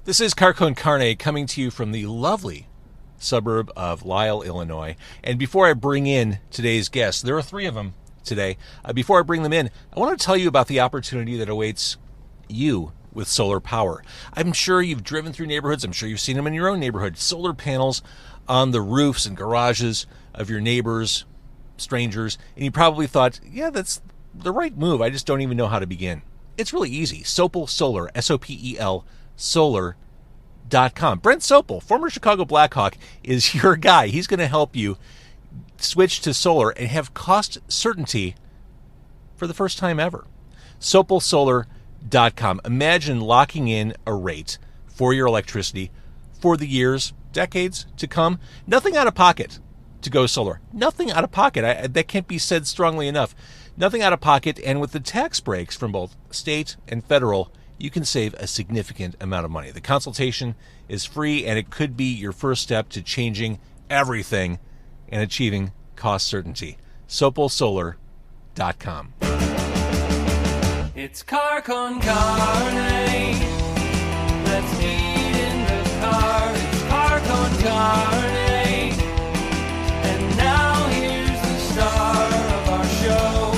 This is Carcon Carne coming to you from the lovely suburb of Lisle, Illinois. And before I bring in today's guests, there are three of them today. Before I bring them in, I want to tell you about the opportunity that awaits you with solar power. I'm sure you've driven through neighborhoods. I'm sure you've seen them in your own neighborhood. Solar panels on the roofs and garages of your neighbors, strangers. And you probably thought, yeah, that's the right move. I just don't even know how to begin. It's really easy. Sopel Solar, S-O-P-E-L, solar.com. Brent Sopel, former Chicago Blackhawk, is your guy. He's going to help you switch to solar and have cost certainty for the first time ever. SopelSolar.com. Imagine locking in a rate for your electricity for the years, decades to come. Nothing out of pocket to go solar. Nothing out of pocket. That can't be said strongly enough. Nothing out of pocket, and with the tax breaks from both state and federal, you can save a significant amount of money. The consultation is free, and it could be your first step to changing everything and achieving cost certainty. SopelSolar.com. It's car con carne. Let's eat in the car. It's car con carne. And now here's the star of our show,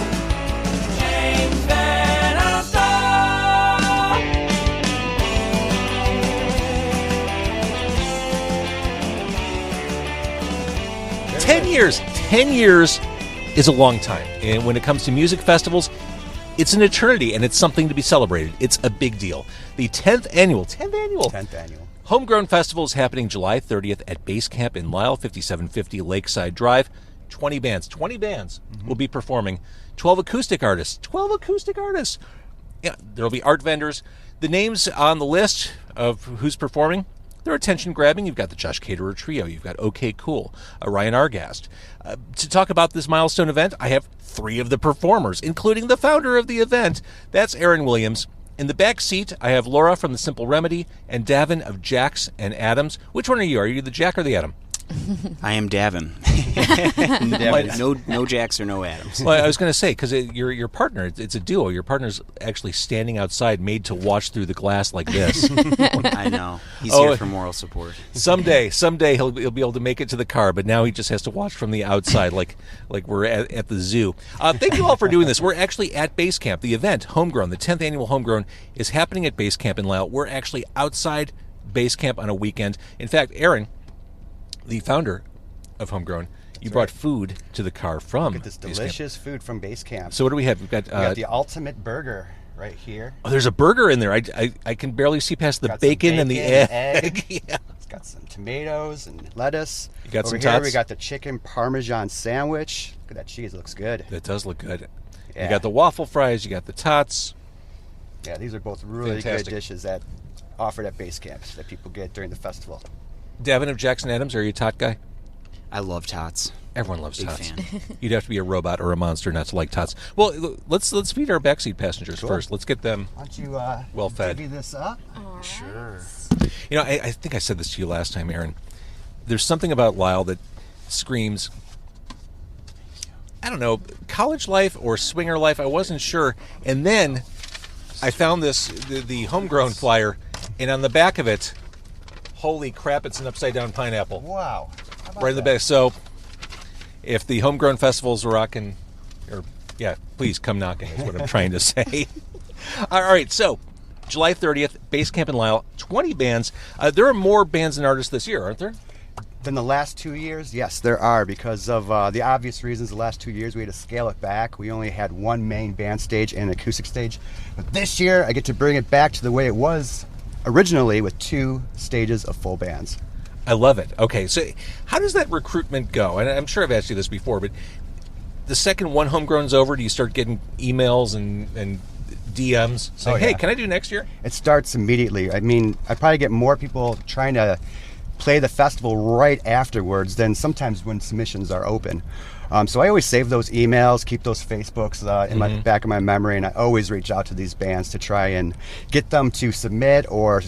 James Van Alstyne. 10 years. 10 years is a long time. And when it comes to music festivals, it's an eternity, and it's something to be celebrated. It's a big deal. The 10th annual Homegrown Festival is happening July 30th at BaseCamp in Lisle, 5750 Lakeside Drive. 20 bands will be performing. 12 acoustic artists. Yeah, there'll be art vendors. The names on the list of who's performing, they're attention-grabbing. You've got the Josh Caterer Trio. You've got OK Cool, Ryan Argast. To talk about this milestone event, I have three of the performers, including the founder of the event. That's Aaron Williams. In the back seat, I have Laura from The Simple Remedy and Daven of Jacks and Adams. Which one are you? Are you the Jack or the Adam? I am Daven. No Jacks or no Adams. Well, I was going to say, because your partner, it's a duo. Your partner's actually standing outside, made to watch through the glass like this. I know. He's here for moral support. Someday he'll be able to make it to the car, but now he just has to watch from the outside, like we're at the zoo. Thank you all for doing this. We're actually at BaseCamp. The event, Homegrown, the 10th annual Homegrown, is happening at BaseCamp in Lisle. We're actually outside BaseCamp on a weekend. In fact, Aaron, the founder of Homegrown, you brought food to the car from Look at this delicious food from BaseCamp. So what do we have? We've got the ultimate burger right here. Oh, there's a burger in there. I can barely see past the bacon and the egg. Yeah. It's got some tomatoes and lettuce. You got Over some here tots? we got the chicken Parmesan sandwich. Look at that cheese. It looks good. That does look good. Yeah. You got the waffle fries. You got the tots. Yeah, these are both really Fantastic. good dishes that offered at BaseCamp that people get during the festival. Daven of Jackson Adams, are you a tot guy? I love tots. Everyone loves Big tots. fan. You'd have to be a robot or a monster not to like tots. Well, let's feed our backseat passengers first. Let's get them Why don't you well fed. divvy this up? Sure. You know, I think I said this to you last time, Aaron. There's something about Lisle that screams, I don't know, college life or swinger life. I wasn't sure. And then I found the Homegrown flyer, and on the back of it, holy crap, it's an upside-down pineapple. Wow. How about Right in the that? back. So if the Homegrown Festival's rocking, please come knocking is what I'm trying to say. All right, so July 30th, BaseCamp in Lisle, 20 bands. There are more bands and artists this year, aren't there? Than the last 2 years? Yes, there are, because of the obvious reasons. The last 2 years we had to scale it back. We only had one main band stage and an acoustic stage. But this year I get to bring it back to the way it was originally, with 2 stages of full bands. I love it. Okay, so how does that recruitment go? And I'm sure I've asked you this before, but the second one Homegrown's over, do you start getting emails and DMs saying, hey, can I do next year? It starts immediately. I mean, I probably get more people trying to play the festival right afterwards than sometimes when submissions are open. So I always save those emails, keep those Facebooks in my back of my memory, and I always reach out to these bands to try and get them to submit or,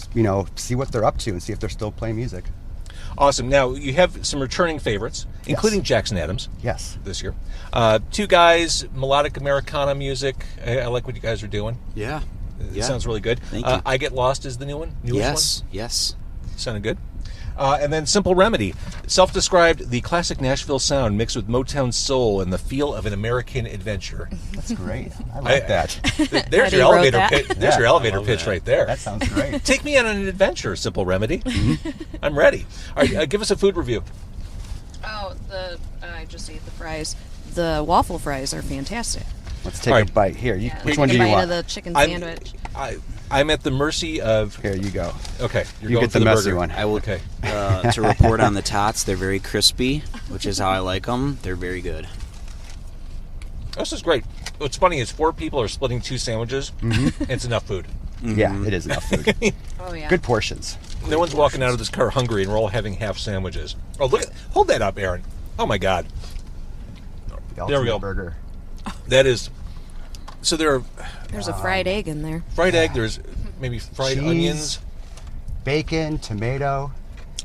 see what they're up to and see if they're still playing music. Awesome. Now, you have some returning favorites, including Jackson Adams. Yes. This year. 2 guys, melodic Americana music. I like what you guys are doing. Yeah. It Yeah. sounds really good. Thank you. I Get Lost is the new one? Newest Yes. one? Sounded good. And then Simple Remedy, self-described the classic Nashville sound mixed with Motown soul and the feel of an American adventure. That's great. I like that. There's your wrote elevator that. pitch. There's your elevator pitch right there. That sounds great. Take me on an adventure, Simple Remedy. I'm ready. All right, give us a food review. Oh, I just ate the fries. The waffle fries are fantastic. Let's take All a right. bite here. Which Take one a do you bite want? of the chicken I'm, sandwich. I'm at the mercy of... Here you go. Okay, you're You going get for the messy burger. one. I will. Okay. To report on the tots, they're very crispy, which is how I like them. They're very good. This is great. What's funny is 4 people are splitting 2 sandwiches. It's enough food. Yeah, it is enough food. Oh, yeah. Good portions. No one's walking out of this car hungry, and we're all having half sandwiches. Oh, look! Hold that up, Aaron. Oh my God, The There we go. ultimate burger. that is. So there are There's a fried egg in there. fried egg. There's maybe fried Cheese. onions. Bacon, tomato.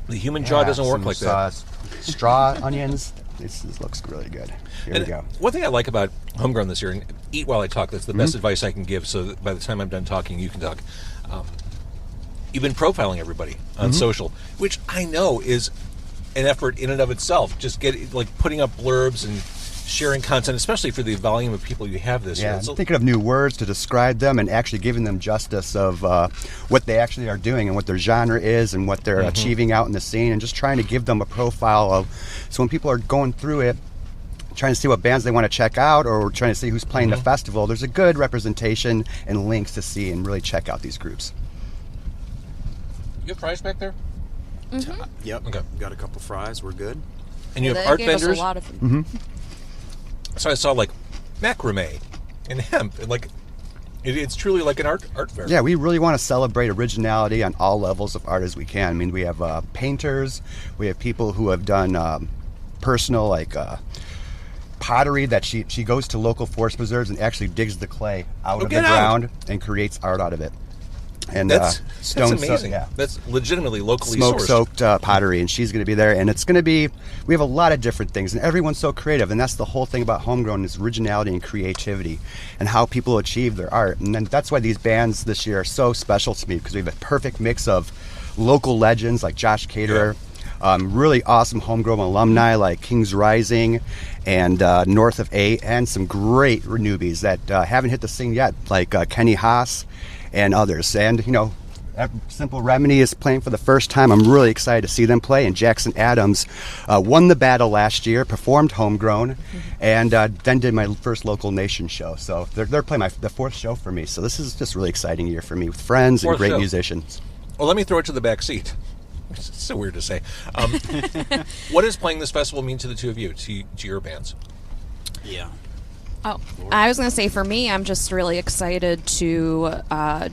The human jaw Yeah, doesn't work some like that. Straw onions. This looks really good. Here we And go. one thing I like about Homegrown this year, and eat while I talk, that's the best advice I can give, so that by the time I'm done talking, you can talk. You've been profiling everybody on social, which I know is an effort in and of itself. Just putting up blurbs and sharing content, especially for the volume of people you have this year. Yeah, It's a- thinking of new words to describe them and actually giving them justice of what they actually are doing and what their genre is and what they're achieving out in the scene, and just trying to give them a profile of, so when people are going through it, trying to see what bands they want to check out or trying to see who's playing the festival, there's a good representation and links to see and really check out these groups. You have fries back there? Yep. Okay. Got a couple fries. We're good. And you have They art gave us vendors? a lot of food. So I saw like macrame and hemp, and it's truly like an art fair. Yeah, we really want to celebrate originality on all levels of art as we can. I mean, we have painters, we have people who have done personal, pottery that she goes to local forest preserves and actually digs the clay out of the get out. ground and creates art out of it. And That's stone amazing. yeah. That's legitimately locally Smoke sourced. soaked pottery, and she's going to be there, and it's going to be, we have a lot of different things, and everyone's so creative, and that's the whole thing about Homegrown is originality and creativity and how people achieve their art. And then that's why these bands this year are so special to me, because we have a perfect mix of local legends like Josh Caterer, really awesome Homegrown alumni like Kings Rising and North of 8, and some great newbies that haven't hit the scene yet, like Kenny Haas and others. And, Simple Remedy is playing for the first time. I'm really excited to see them play. And Jackson Adams won the battle last year, performed Homegrown, and then did my first local nation show. So they're playing the 4th show for me. So this is just a really exciting year for me with friends and 4th great show. musicians. Well, let me throw it to the back seat. It's so weird to say. What does playing this festival mean to the two of you, to your bands? Yeah. Oh, I was going to say, for me, I'm just really excited to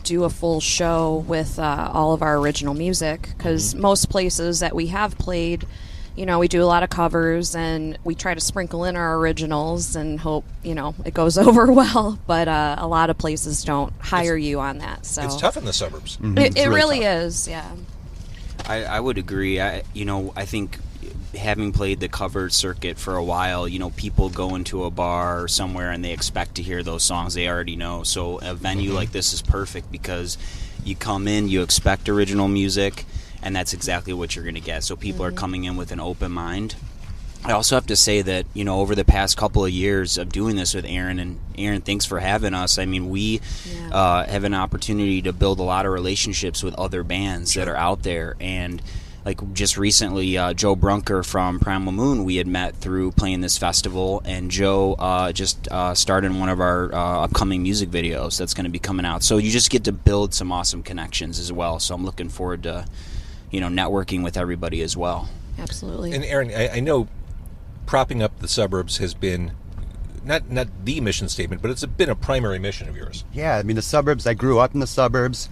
do a full show with all of our original music, because most places that we have played, we do a lot of covers and we try to sprinkle in our originals and hope, it goes over well, but a lot of places don't hire you on that. So It's tough in the suburbs. It really really tough. is, yeah. I would agree. I think having played the covered circuit for a while, people go into a bar or somewhere and they expect to hear those songs they already know. So a venue like this is perfect because you come in, you expect original music, and that's exactly what you're going to get. So people are coming in with an open mind. I also have to say that, over the past couple of years of doing this with Aaron, and Aaron, thanks for having us. I mean, we have an opportunity to build a lot of relationships with other bands that are out there. And like just recently, Joe Brunker from Primal Moon, we had met through playing this festival, and Joe just starred in one of our upcoming music videos that's going to be coming out. So you just get to build some awesome connections as well. So I'm looking forward to, networking with everybody as well. Absolutely. And Aaron, I know propping up the suburbs has been not the mission statement, but it's been a primary mission of yours. Yeah, I mean, the suburbs, I grew up in the suburbs,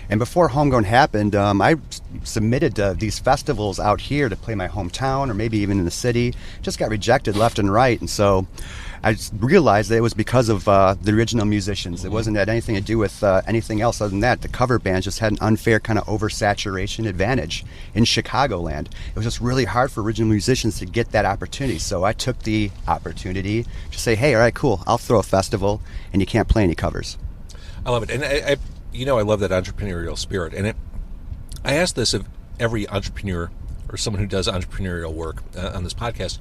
and before Homegrown happened, I submitted to these festivals out here to play my hometown or maybe even in the city. Just got rejected left and right, and so I just realized that it was because of the original musicians. It wasn't had anything to do with anything else other than that. The cover bands just had an unfair kind of oversaturation advantage in Chicagoland. It was just really hard for original musicians to get that opportunity. So I took the opportunity to say, hey, all right, cool, I'll throw a festival, and you can't play any covers. I love it. And I love that entrepreneurial spirit. And I ask this of every entrepreneur or someone who does entrepreneurial work on this podcast.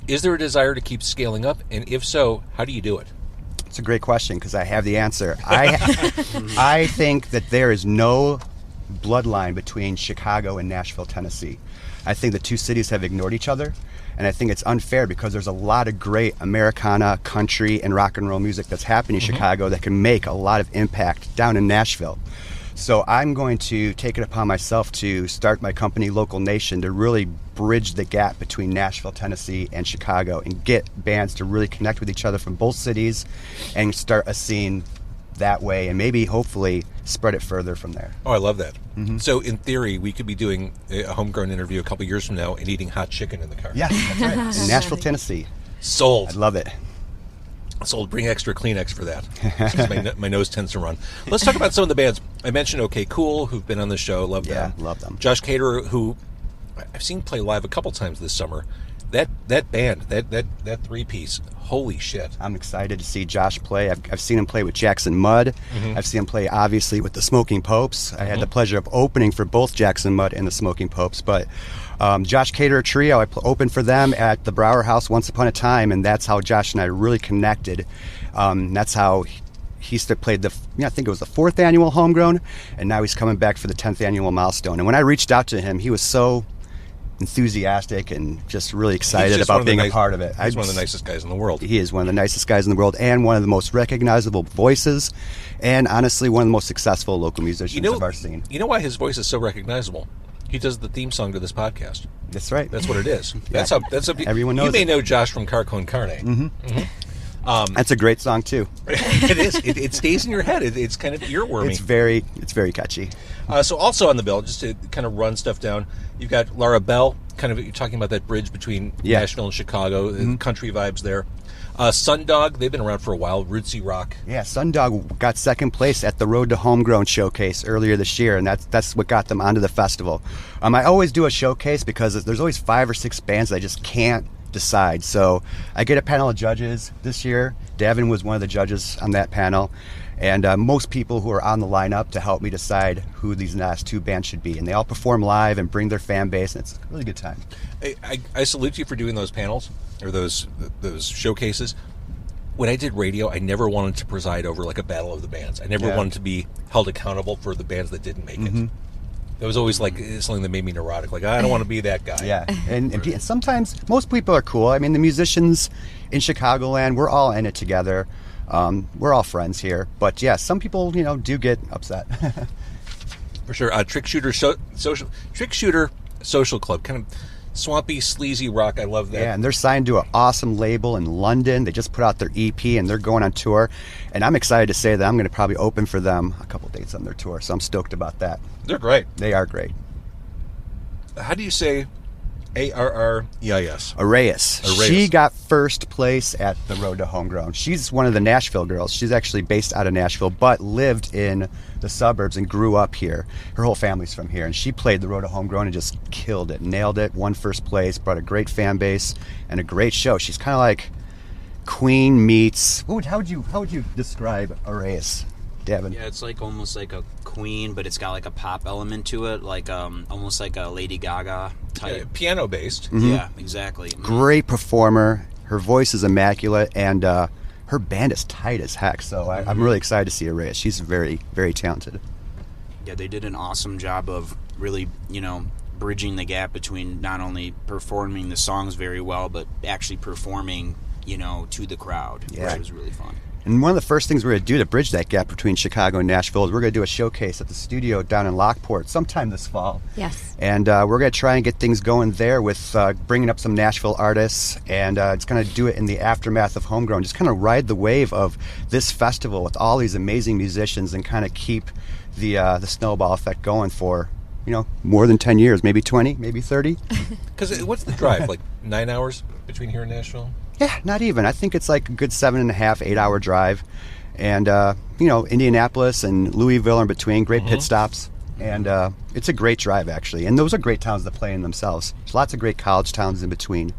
Is there a desire to keep scaling up? And if so, how do you do it? It's a great question because I have the answer. I think that there is no bloodline between Chicago and Nashville, Tennessee. I think the two cities have ignored each other, and I think it's unfair because there's a lot of great Americana, country, and rock and roll music that's happening in Chicago that can make a lot of impact down in Nashville. So I'm going to take it upon myself to start my company, Local Nation, to really bridge the gap between Nashville, Tennessee, and Chicago and get bands to really connect with each other from both cities and start a scene that way and maybe, hopefully, spread it further from there. Oh, I love that. So in theory, we could be doing a homegrown interview a couple years from now and eating hot chicken in the car. Yes, that's right. In Nashville, Tennessee. Sold. I love it. Sold. Bring extra Kleenex for that. 'Cause my nose tends to run. Let's talk about some of the bands. I mentioned OK Cool, who've been on the show. Love them. Yeah, love them. Josh Caterer, who I've seen play live a couple times this summer. That band, that three-piece, holy shit. I'm excited to see Josh play. I've seen him play with Jackson Mudd. I've seen him play, obviously, with the Smoking Popes. I had the pleasure of opening for both Jackson Mudd and the Smoking Popes. But Josh Caterer Trio, I opened for them at the Brower House once upon a time, and that's how Josh and I really connected. That's how he played I think it was the 4th annual Homegrown, and now he's coming back for the 10th annual Milestone. And when I reached out to him, he was so enthusiastic and just really excited about being a part of it. He's one of the nicest guys in the world. He is one of the nicest guys in the world and one of the most recognizable voices and honestly one of the most successful local musicians of our scene. You know why his voice is so recognizable? He does the theme song to this podcast. That's right. That's what it is. Yeah. That's how everyone knows. You may it. know Josh from Car Con Carne. That's a great song too. It is. It stays in your head. It's kind of earwormy. It's very catchy. So also on the bill, just to kind of run stuff down, you've got Laura Bell. Kind of, you're talking about that bridge between Nashville and Chicago, country vibes there. Sundog, they've been around for a while, rootsy rock. Yeah, Sundog got second place at the Road to Homegrown showcase earlier this year, and that's what got them onto the festival. I always do a showcase because there's always 5 or 6 bands that I just can't decide. So I get a panel of judges this year. Daven was one of the judges on that panel. And most people who are on the lineup to help me decide who these last 2 bands should be. And they all perform live and bring their fan base, and it's a really good time. I salute you for doing those panels, or those showcases. When I did radio, I never wanted to preside over like a battle of the bands. I never wanted to be held accountable for the bands that didn't make it. That was always like something that made me neurotic. Like, I don't want to be that guy. Yeah, and sometimes most people are cool. I mean, the musicians in Chicagoland, we're all in it together. We're all friends here, but yeah, some people, do get upset. For sure. Trick Shooter Social Club, kind of swampy, sleazy rock. I love that. Yeah, and they're signed to an awesome label in London. They just put out their EP, and they're going on tour. And I'm excited to say that I'm going to probably open for them a couple dates on their tour. So I'm stoked about that. They're great. They are great. How do you say Arreis? Arreis. She got first place at the Road to Homegrown. She's one of the Nashville girls. She's actually based out of Nashville, but lived in the suburbs and grew up here. Her whole family's from here, and she played the Road to Homegrown and just killed it, nailed it, won first place, brought a great fan base, and a great show. She's kind of like Queen meets... How would you describe Arreis, Daven? Yeah, it's like almost like a Queen, but it's got like a pop element to it, like almost like a Lady Gaga type. Yeah, piano based. Yeah, exactly. Great performer. Her voice is immaculate, and her band is tight as heck. So I'm really excited to see Arreis. She's very, very talented. Yeah, they did an awesome job of really, bridging the gap between not only performing the songs very well, but actually performing, to the crowd. Yeah. Which was really fun. And one of the first things we're going to do to bridge that gap between Chicago and Nashville is we're going to do a showcase at the studio down in Lockport sometime this fall. Yes. And we're going to try and get things going there with bringing up some Nashville artists, and it's going to do it in the aftermath of Homegrown. Just kind of ride the wave of this festival with all these amazing musicians and kind of keep the snowball effect going for, more than 10 years, maybe 20, maybe 30. Because what's the drive? Like 9 hours between here and Nashville? Yeah, not even. I think it's like a good 7.5, 8 hour drive. And, Indianapolis and Louisville are in between, great pit stops. And it's a great drive, actually. And those are great towns to play in themselves. There's lots of great college towns in between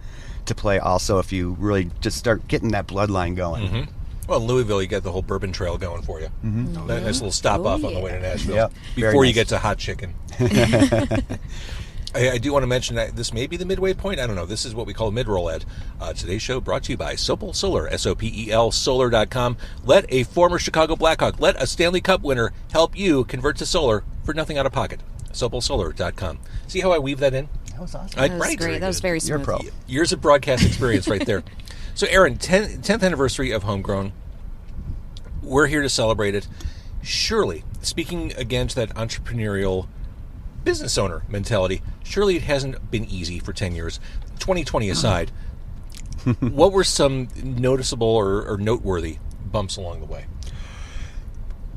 to play also if you really just start getting that bloodline going. Well, in Louisville, you got the whole Bourbon Trail going for you. Mm-hmm. Nice little stop off on the way to Nashville. Yep. Very Before you nice. get to hot chicken. I do want to mention that this may be the midway point. I don't know. This is what we call mid-roll, Ed. Today's show brought to you by Sopel Solar, SOPEL Solar.com. Let a former Chicago Blackhawk, let a Stanley Cup winner help you convert to solar for nothing out of pocket. SopelSolar.com. See how I weave that in? That was awesome. That was great. That was very You're a smooth. pro. Years of broadcast experience right there. So, Aaron, 10th anniversary of Homegrown. We're here to celebrate it. Surely, speaking again to that entrepreneurial business owner mentality, surely it hasn't been easy for 10 years. 2020 aside, what were some noticeable or noteworthy bumps along the way?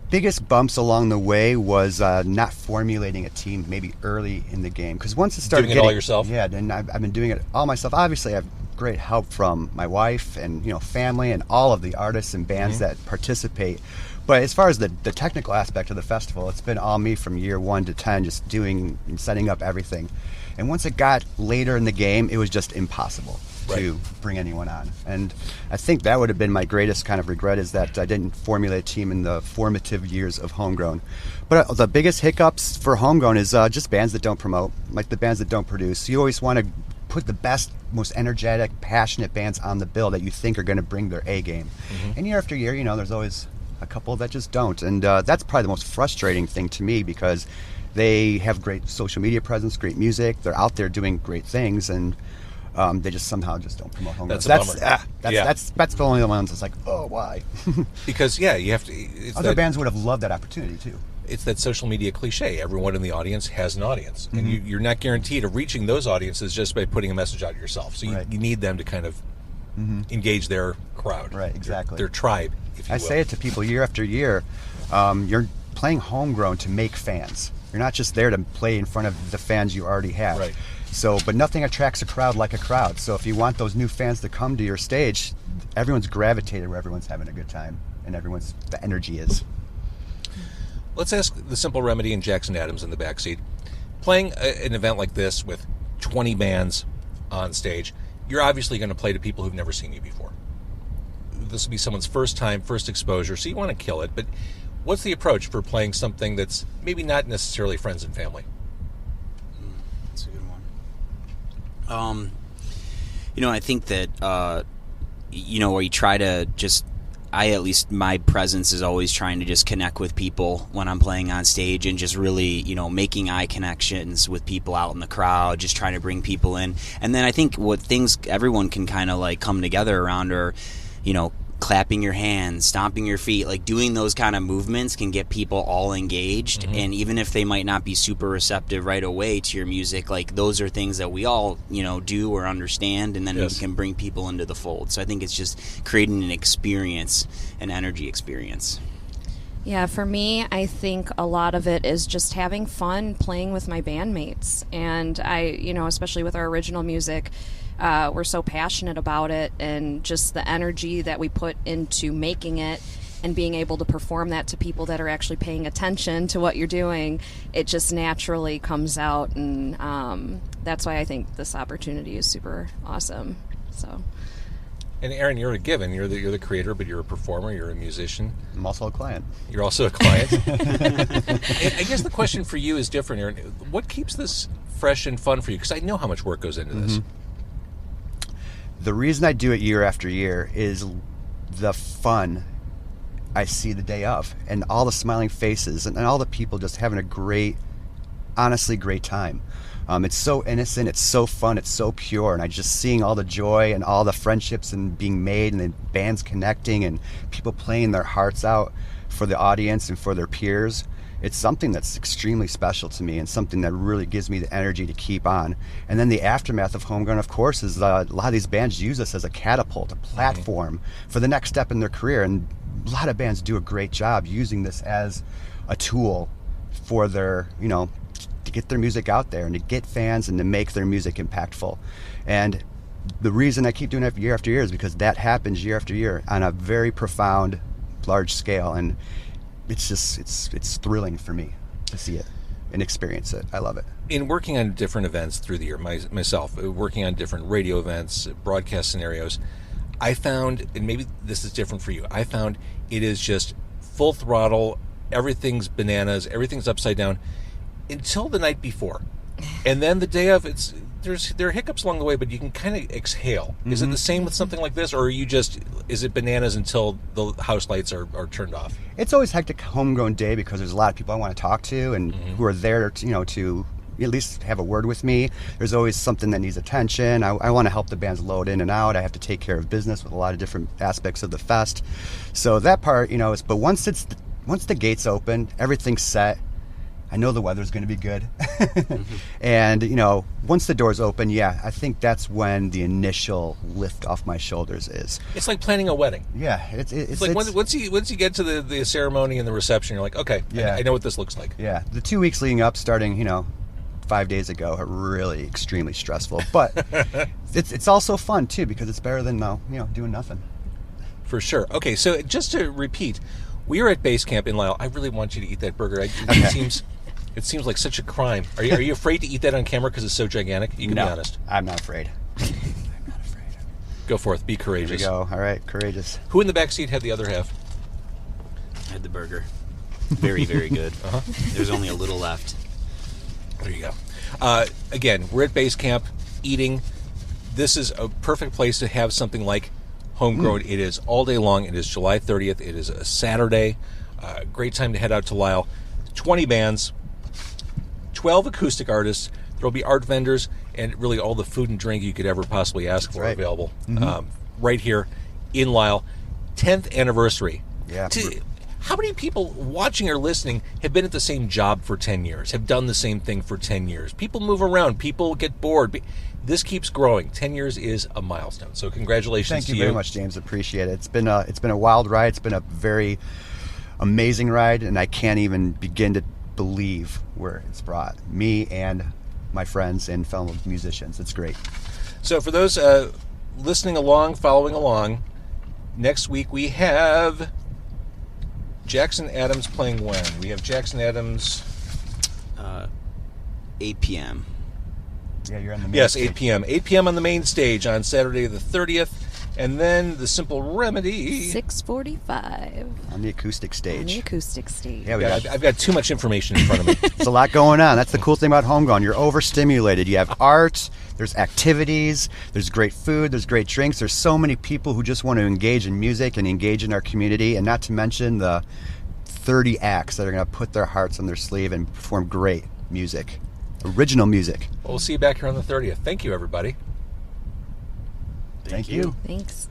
Biggest bumps along the way was not formulating a team maybe early in the game, because once it started Doing it all yourself? Yeah, and I've been doing it all myself. Obviously, I have great help from my wife and family and all of the artists and bands that participate. But as far as the technical aspect of the festival, it's been all me from year 1 to 10, just doing and setting up everything. And once it got later in the game, it was just impossible to bring anyone on. And I think that would have been my greatest kind of regret, is that I didn't formulate a team in the formative years of Homegrown. But the biggest hiccups for Homegrown is just bands that don't promote, like the bands that don't produce. You always want to put the best, most energetic, passionate bands on the bill that you think are going to bring their A game. And year after year, there's always a couple that just don't. And that's probably the most frustrating thing to me, because they have great social media presence, great music, they're out there doing great things, and they just somehow just don't promote Homegrown. That's a bummer. That's the only ones that's like, oh, why? Because, you have to... It's Other bands would have loved that opportunity, too. It's that social media cliche. Everyone in the audience has an audience. And you're not guaranteed of reaching those audiences just by putting a message out yourself. So you need them to kind of engage their crowd. Right, exactly. Their tribe, if you I will. say it to people year after year. You're playing Homegrown to make fans. You're not just there to play in front of the fans you already have. Right. So, but nothing attracts a crowd like a crowd. So if you want those new fans to come to your stage, everyone's gravitated where everyone's having a good time and the energy is. Let's ask the simple remedy and Jackson Adams in the backseat. Playing an event like this with 20 bands on stage, you're obviously going to play to people who've never seen you before. This will be someone's first time, first exposure, so you want to kill it. But what's the approach for playing something that's maybe not necessarily friends and family? That's a good one. I think that, where you try to just... at least my presence is always trying to just connect with people when I'm playing on stage, and just really, making eye connections with people out in the crowd, just trying to bring people in. And then I think what things everyone can kind of like come together around are, clapping your hands, stomping your feet, like doing those kind of movements can get people all engaged. And even if they might not be super receptive right away to your music, like those are things that we all, do or understand, and then we can bring people into the fold. So I think it's just creating an experience, an energy experience. Yeah, for me, I think a lot of it is just having fun playing with my bandmates. And I, especially with our original music, we're so passionate about it, and just the energy that we put into making it and being able to perform that to people that are actually paying attention to what you're doing, it just naturally comes out. And that's why I think this opportunity is super awesome. So. And Aaron, you're a given. You're the creator, but you're a performer. You're a musician. I'm also a client. You're also a client. I guess the question for you is different, Aaron. What keeps this fresh and fun for you? Because I know how much work goes into this. The reason I do it year after year is the fun I see the day of, and all the smiling faces, and all the people just having a honestly great time. It's so innocent, it's so fun, it's so pure, and I just seeing all the joy and all the friendships and being made, and the bands connecting, and people playing their hearts out for the audience and for their peers. It's something that's extremely special to me, and something that really gives me the energy to keep on. And then the aftermath of Homegrown, of course, is a lot of these bands use this as a catapult, a platform for the next step in their career. And a lot of bands do a great job using this as a tool for their, to get their music out there and to get fans and to make their music impactful. And the reason I keep doing it year after year is because that happens year after year on a very profound, large scale. And it's just, it's thrilling for me to see it and experience it. I love it. In working on different events through the year, myself, working on different radio events, broadcast scenarios, I found, and maybe this is different for you, I found it is just full throttle, everything's bananas, everything's upside down until the night before. And then the day of, there are hiccups along the way, but you can kind of exhale. Is it the same with something like this, or are you just, is it bananas until the house lights are turned off? It's always hectic homegrown day because there's a lot of people I want to talk to and who are there to, to at least have a word with me. There's always something that needs attention. I want to help the bands load in and out. I have to take care of business with a lot of different aspects of the fest. So that part, is, but once the gates open, everything's set. I know the weather's going to be good. And, once the doors open, I think that's when the initial lift off my shoulders is. It's like planning a wedding. Yeah. It's like once you get to the ceremony and the reception, you're like, okay, I know what this looks like. Yeah. The 2 weeks leading up, starting, 5 days ago, are really extremely stressful. But it's also fun, too, because it's better than, doing nothing. For sure. Okay, so just to repeat, we are at BaseCamp in Lisle. I really want you to eat that burger. It seems like such a crime. Are you afraid to eat that on camera because it's so gigantic? You can be honest. I'm not afraid. Go forth. Be courageous. Here we go. All right, courageous. Who in the back seat had the other half? I had the burger. Very, very good. There's only a little left. There you go. Again, we're at BaseCamp eating. This is a perfect place to have something like Homegrown. It is all day long. It is July 30th. It is a Saturday. Great time to head out to Lisle. 20 bands, 12 acoustic artists. There will be art vendors and really all the food and drink you could ever possibly ask for available right here in Lisle. 10th anniversary. Yeah. How many people watching or listening have been at the same job for 10 years, have done the same thing for 10 years? People move around. People get bored. This keeps growing. 10 years is a milestone. So congratulations to you. Thank you very much, James. Appreciate it. It's been a wild ride. It's been a very amazing ride, and I can't even begin to believe where it's brought me and my friends and fellow musicians. It's great. So for those listening along, following along, next week we have Jackson Adams playing when? We have Jackson Adams... 8 p.m. Yeah, you're on the main Yes, stage. 8 p.m. 8 p.m. on the main stage on Saturday the 30th. And then the Simple Remedy... 6:45. On the acoustic stage. On the acoustic stage. Yeah, I've got too much information in front of me. There's a lot going on. That's the cool thing about Homegrown. You're overstimulated. You have art, there's activities, there's great food, there's great drinks. There's so many people who just want to engage in music and engage in our community, and not to mention the 30 acts that are going to put their hearts on their sleeve and perform great music. Original music. Well, we'll see you back here on the 30th. Thank you, everybody. Thank you. Thanks.